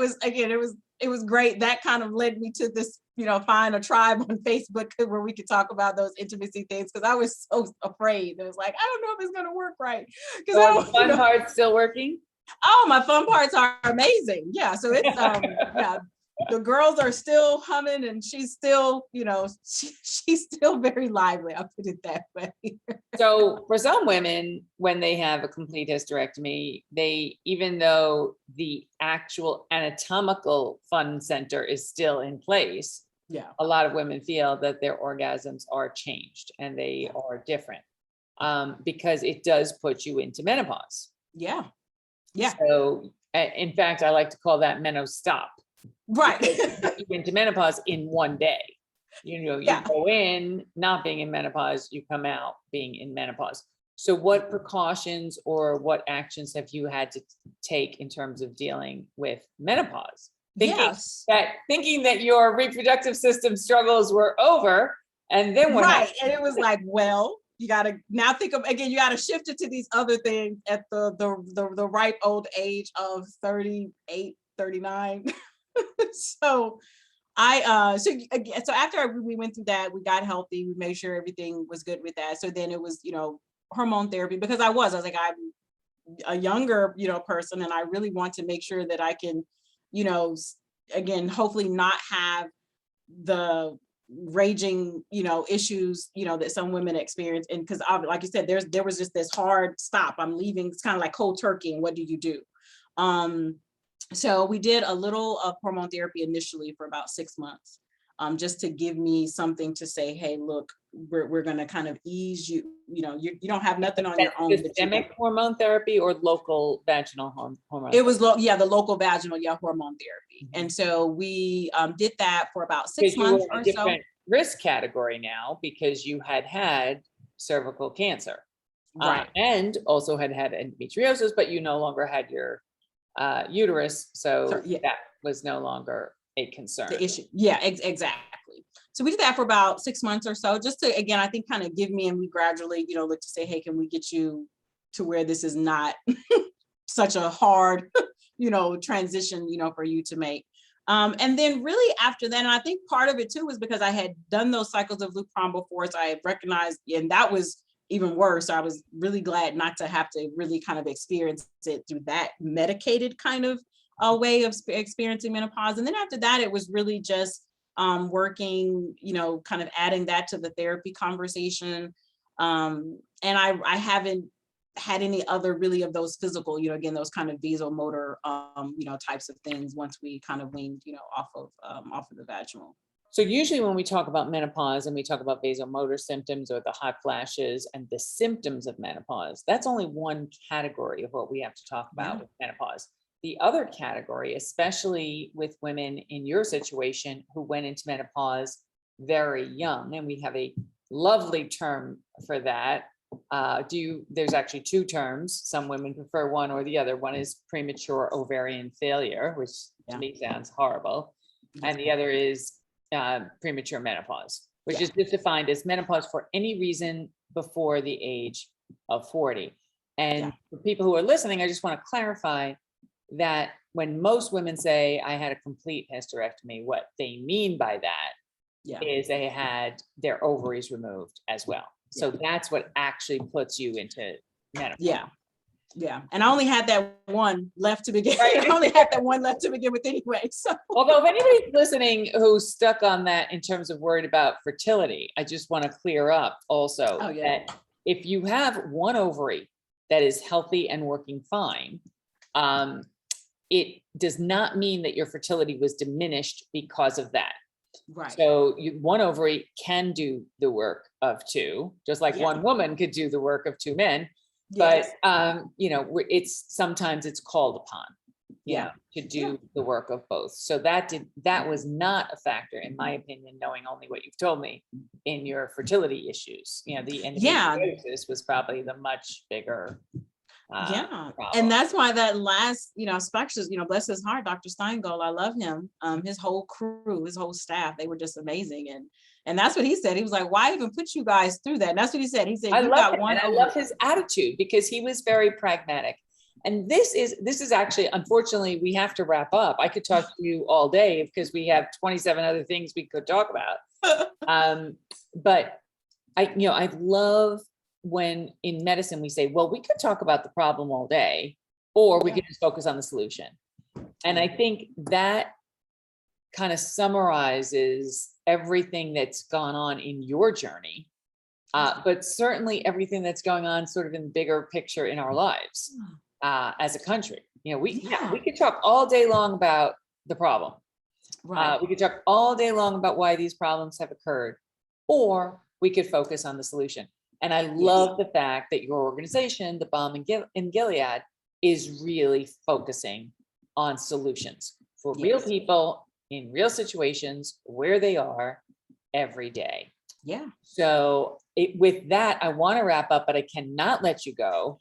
was great. That kind of led me to this, find a tribe on Facebook where we could talk about those intimacy things, because I was so afraid. It was like, I don't know if it's going to work right. So the fun part's still working? Oh, my fun parts are amazing. Yeah. So it's, the girls are still humming, and she's still, she's still very lively. I'll put it that way. So for some women, when they have a complete hysterectomy, even though the actual anatomical fun center is still in place, a lot of women feel that their orgasms are changed and they are different, because it does put you into menopause. Yeah. Yeah. So in fact, I like to call that menostop. Right. You into menopause in one day. You go in not being in menopause, you come out being in menopause. So what precautions or what actions have you had to take in terms of dealing with menopause? Thinking that your reproductive system struggles were over, and then what happened? And it was like, well, you got to now think of, again, you got to shift it to these other things at the ripe old age of 38, 39. So so after we went through that, we got healthy, we made sure everything was good with that. So then it was, hormone therapy, because I was like, I'm a younger, person, and I really want to make sure that I can, again, hopefully not have the raging, issues, that some women experience. And because like you said, there was just this hard stop. I'm leaving. It's kind of like cold turkey. And what do you do? So we did a little of hormone therapy initially for about 6 months, just to give me something to say, hey, look, we're going to kind of ease you. You don't have nothing on your own. Systemic hormone therapy or local vaginal hormone? It was the local vaginal hormone therapy. Mm-hmm. And so we did that for about 6 months or so. Risk category now, because you had cervical cancer, right, and also had endometriosis, but you no longer had your uterus, so that was no longer a concern. The issue, exactly. So we did that for about 6 months or so, just to, again, I think kind of give me, and we gradually, look to say, hey, can we get you to where this is not such a hard, transition, for you to make. And then really after that, and I think part of it too was because I had done those cycles of Lupron before, so I had recognized, and that was even worse. I was really glad not to have to really kind of experience it through that medicated kind of way of experiencing menopause. And then after that, it was really just working, kind of adding that to the therapy conversation. And I haven't had any other really of those physical, again, those kind of vasomotor, types of things once we kind of weaned, off of the vaginal. So usually when we talk about menopause and we talk about vasomotor symptoms or the hot flashes and the symptoms of menopause, that's only one category of what we have to talk about with menopause. The other category, especially with women in your situation who went into menopause very young, and we have a lovely term for that. There's actually two terms. Some women prefer one or the other. One is premature ovarian failure, which to me sounds horrible. And the other is premature menopause, which is just defined as menopause for any reason before the age of 40. And for people who are listening, I just want to clarify that when most women say I had a complete hysterectomy, what they mean by that is they had their ovaries removed as well. So that's what actually puts you into menopause. Yeah. And I only had that one left to begin. I only had that one left to begin with anyway. So although if anybody's listening who's stuck on that in terms of worried about fertility, I just want to clear up also that if you have one ovary that is healthy and working fine, it does not mean that your fertility was diminished because of that. Right. So one ovary can do the work of two, just like one woman could do the work of two men. But it's sometimes it's called upon, to do the work of both. So that was not a factor, in my opinion, knowing only what you've told me in your fertility issues. The endometriosis was probably the much bigger. Problem. And that's why that last, specialist, bless his heart, Dr. Steingold, I love him. His whole crew, his whole staff, they were just amazing. And that's what he said. He was like, why even put you guys through that? And that's what he said. He said, I love his attitude because he was very pragmatic. And this is actually, unfortunately, we have to wrap up. I could talk to you all day because we have 27 other things we could talk about. But I love when in medicine we say, well, we could talk about the problem all day, or we could just focus on the solution. And I think that kind of summarizes everything that's gone on in your journey, but certainly everything that's going on sort of in the bigger picture in our lives as a country. We could talk all day long about the problem. Right. We could talk all day long about why these problems have occurred, or we could focus on the solution. And I love the fact that your organization, the Balm In Gilead, is really focusing on solutions for real people in real situations where they are every day. Yeah. So with that, I want to wrap up, but I cannot let you go.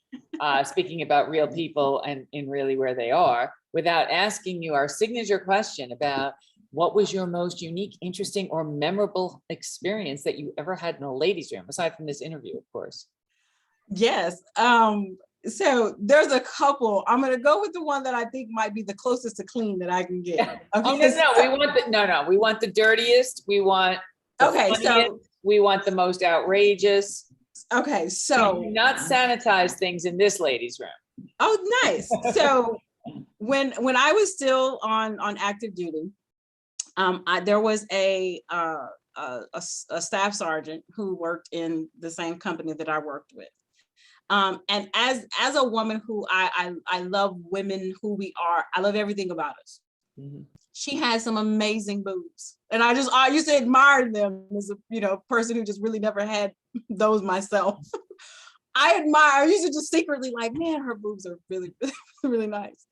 Speaking about real people and in really where they are, without asking you our signature question about what was your most unique, interesting, or memorable experience that you ever had in a ladies' room, aside from this interview, of course? Yes. So there's a couple. I'm going to go with the one that I think might be the closest to clean that I can get. Okay. We want the dirtiest. We want the funniest. So we want the most outrageous. Okay. So do not sanitize things in this ladies' room. Oh, nice. So when I was still on active duty, there was a staff sergeant who worked in the same company that I worked with. And as a woman who I love women who we are, I love everything about us. Mm-hmm. She had some amazing boobs, and I used to admire them as a person who just really never had those myself. I used to just secretly like, man, her boobs are really, really nice.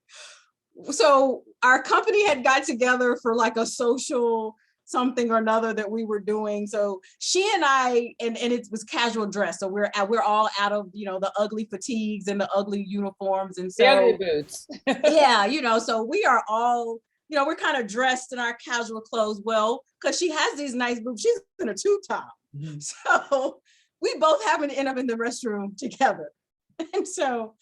So our company had got together for like a social something or another that we were doing. So she and I, and it was casual dress. So we're all out of, the ugly fatigues and the ugly uniforms. And so the ugly boots. So we are all, we're kind of dressed in our casual clothes. Well, because she has these nice boobs, she's in a tube top. Mm-hmm. So we both happen to end up in the restroom together. And so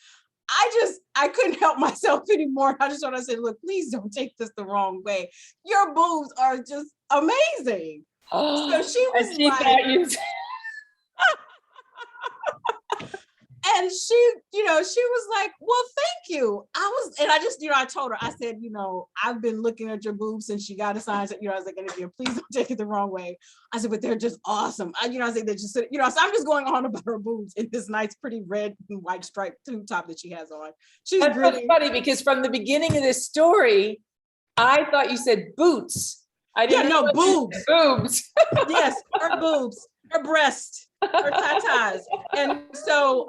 I couldn't help myself anymore. I said, look, please don't take this the wrong way. Your boobs are just amazing. So she was like, And she, she was like, well, thank you. I told her, I said, I've been looking at your boobs since she got assigned. I was like, Olivia, please don't take it the wrong way. I said, but they're just awesome. I said, they're just, so I'm just going on about her boobs in this nice, pretty red and white striped tube top that she has on. That's so funny because from the beginning of this story, I thought you said boots. I didn't know boobs. Boobs. Yes, her boobs, her breast, her tatas. And so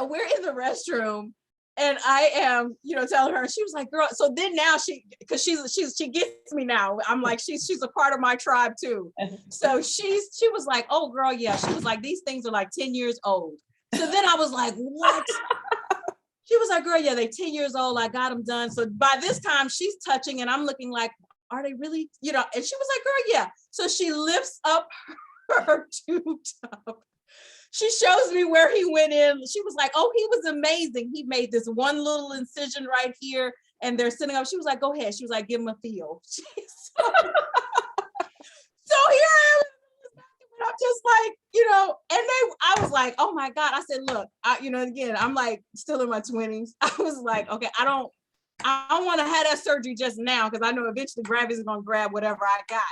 we're in the restroom and I am, telling her, she was like, girl, so then now she gets me now. I'm like, she's a part of my tribe too. So she was like, oh girl, yeah. She was like, these things are like 10 years old. So then I was like, what? She was like, girl, yeah, they 10 years old. I got them done. So by this time she's touching and I'm looking like, are they really, and she was like, girl, yeah. So she lifts up her tube top. She shows me where he went in. She was like, oh, he was amazing. He made this one little incision right here and they're sitting up. She was like, go ahead. She was like, give him a feel. So here I am. I'm just like, I was like, oh my God. I said, look, again, I'm like still in my 20s. I was like, okay, I don't want to have that surgery just now because I know eventually Gravity's going to grab whatever I got.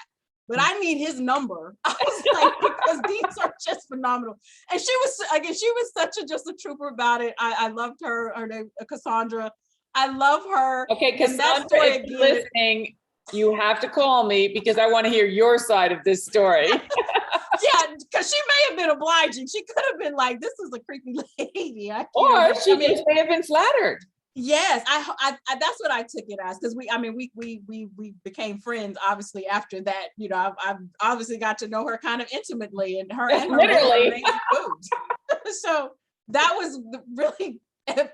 But I need his number. I was like, because these are just phenomenal. And she was such just a trooper about it. I loved her name, Cassandra. I love her. Okay, Cassandra, if you're listening, you have to call me because I want to hear your side of this story. Yeah, because she may have been obliging. She could have been like, this is a creepy lady. Or she may have been flattered. Yes, I that's what I took it as because we became friends obviously after that. I've obviously got to know her kind of intimately and her literally. Boobs. So that was the really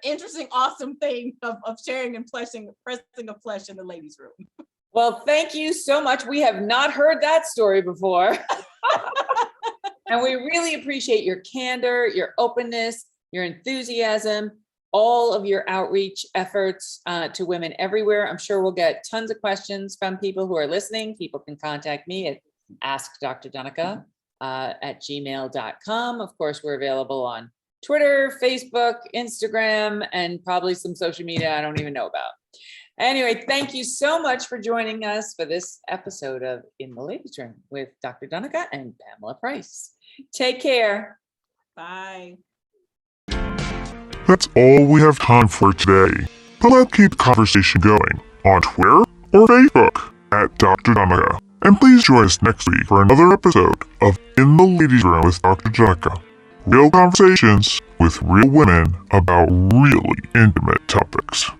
interesting, awesome thing of sharing and pressing of flesh in the ladies' room. Well, thank you so much. We have not heard that story before. And we really appreciate your candor, your openness, your enthusiasm, all of your outreach efforts to women everywhere. I'm sure we'll get tons of questions from people who are listening. People can contact me at askdrdonica at gmail.com. Of course, we're available on Twitter, Facebook, Instagram, and probably some social media I don't even know about. Anyway, thank you so much for joining us for this episode of In the Ladies' Room with Dr. Donica and Pamela Price. Take care. Bye. That's all we have time for today. But let's keep the conversation going on Twitter or Facebook at Dr. Donica. And please join us next week for another episode of In the Ladies' Room with Dr. Donica. Real conversations with real women about really intimate topics.